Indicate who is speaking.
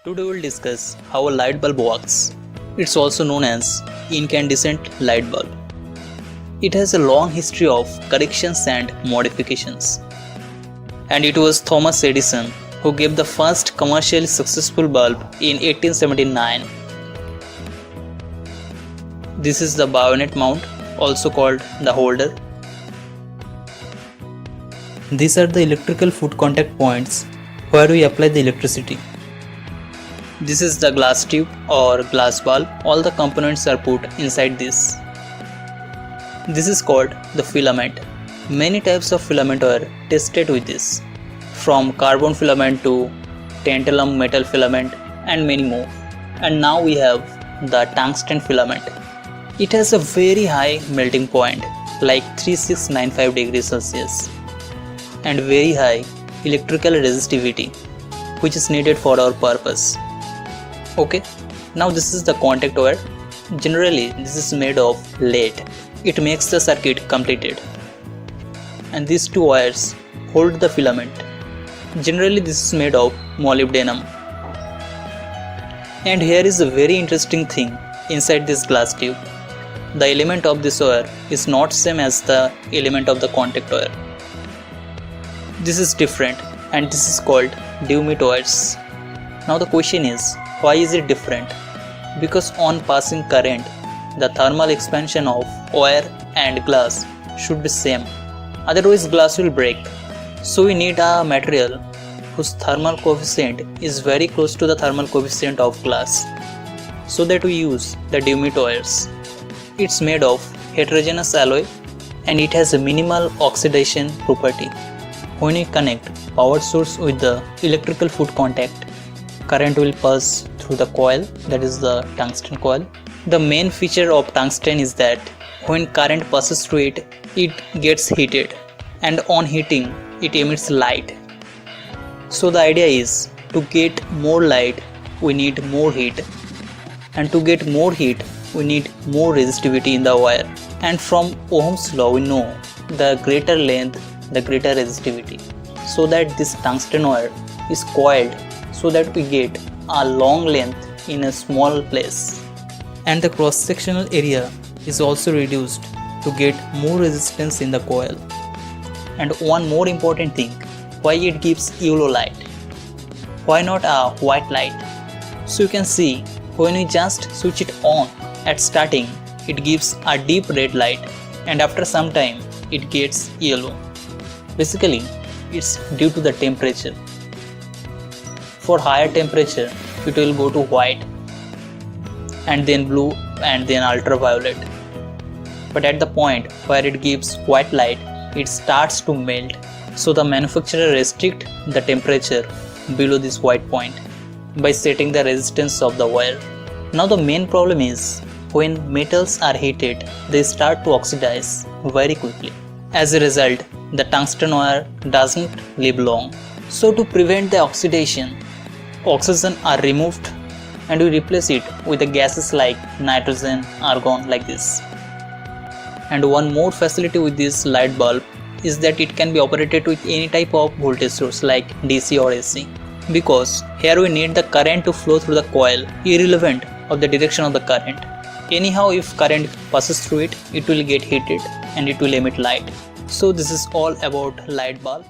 Speaker 1: Today we will discuss how a light bulb works. It's also known as incandescent light bulb. It has a long history of corrections and modifications. And it was Thomas Edison who gave the first commercially successful bulb in 1879. This is the bayonet mount, also called the holder. These are the electrical foot contact points where we apply the electricity. This is the glass tube or glass bulb. All the components are put inside this. This is called the filament. Many types of filament were tested with this, from carbon filament to tantalum metal filament and many more. And now we have the tungsten filament. It has a very high melting point, like 3695 degrees Celsius, and very high electrical resistivity, which is needed for our purpose. Okay, now this is the contact wire. Generally this is made of lead. It makes the circuit completed, and these two wires hold the filament. Generally this is made of molybdenum. And here is a very interesting thing inside this glass tube. The element of this wire is not same as the element of the contact wire. This is different, and this is called Illuminate wires. Now the question is, why is it different? Because on passing current, the thermal expansion of wire and glass should be same. Otherwise glass will break. So we need a material whose thermal coefficient is very close to the thermal coefficient of glass. So that we use the Illuminate wires. It's made of heterogeneous alloy and it has a minimal oxidation property. When we connect power source with the electrical foot contact, current will pass through the coil, that is the tungsten coil. The main feature of tungsten is that when current passes through it, it gets heated, and on heating it emits light. So the idea is, to get more light we need more heat, and to get more heat we need more resistivity in the wire. And from Ohm's law we know the greater length, the greater resistivity. So that this tungsten wire is coiled so that we get a long length in a small place. And the cross-sectional area is also reduced to get more resistance in the coil. And one more important thing, why it gives yellow light? Why not a white light? So you can see, when we just switch it on at starting, it gives a deep red light, and after some time it gets yellow. Basically, it's due to the temperature. For higher temperature, it will go to white, and then blue, and then ultraviolet. But at the point where it gives white light, it starts to melt. So the manufacturer restricts the temperature below this white point by setting the resistance of the wire. Now the main problem is, when metals are heated, they start to oxidize very quickly. As a result, the tungsten wire doesn't live long. So to prevent the oxidation, oxygen are removed and we replace it with the gases like nitrogen, argon, like this. And one more facility with this light bulb is that it can be operated with any type of voltage source like DC or AC, because here we need the current to flow through the coil irrelevant of the direction of the current. Anyhow, if current passes through it, it will get heated and it will emit light. So this is all about light bulb.